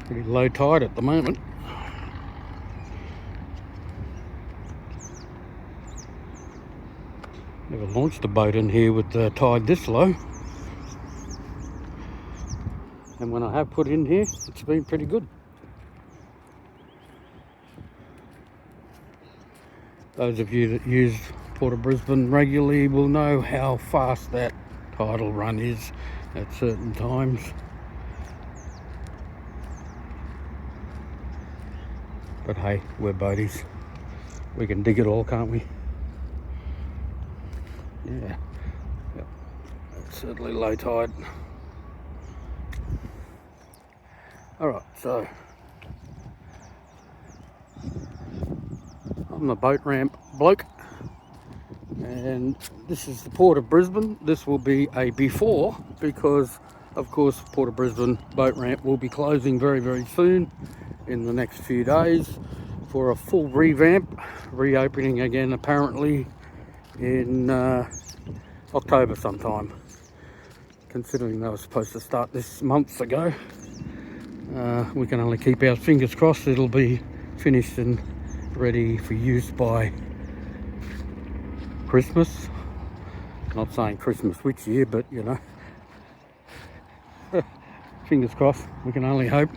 Pretty low tide at the moment. Never launched a boat in here with the tide this low. And when I have put in here, it's been pretty good. Those of you that use Port of Brisbane regularly will know how fast that tidal run is at certain times. But hey, we're boaties. We can dig it all, can't we? Yeah. Yep. It's certainly low tide. Alright, so I'm the boat ramp bloke, and this is the Port of Brisbane. This will be a before, because of course Port of Brisbane boat ramp will be closing very, very soon in the next few days for a full revamp, reopening again apparently in October sometime, considering they were supposed to start this months ago. We can only keep our fingers crossed it'll be finished and ready for use by Christmas. Not saying Christmas which year, but you know, fingers crossed, we can only hope.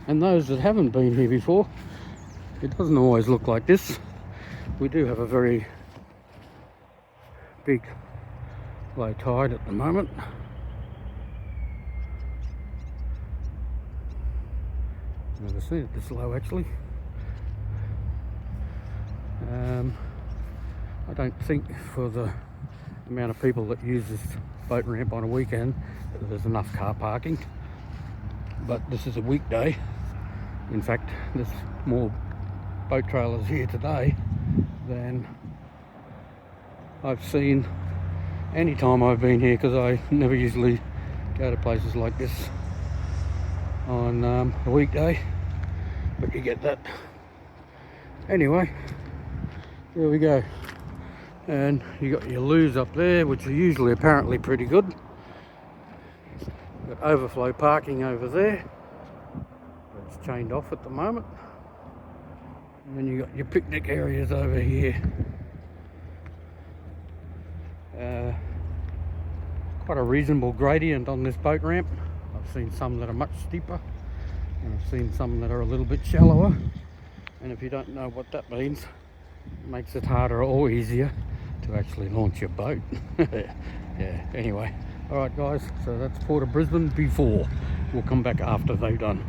And those that haven't been here before, it doesn't always look like this. We do have a very big low tide at the moment. Never seen it this low actually. I don't think for the amount of people that use this boat ramp on a weekend that there's enough car parking, but this is a weekday. In fact, there's more boat trailers here today than I've seen any time I've been here, because I never usually go to places like this on a weekday, but you get that. Anyway, there we go. And you got your loos up there, which are usually apparently pretty good. Got overflow parking over there. It's chained off at the moment. And then you got your picnic areas over here. Quite a reasonable gradient on this boat ramp. I've seen some that are much steeper, and I've seen some that are a little bit shallower. And if you don't know what that means, it makes it harder or easier to actually launch your boat. Yeah, anyway. Alright guys, so that's Port of Brisbane before. We'll come back after they're done.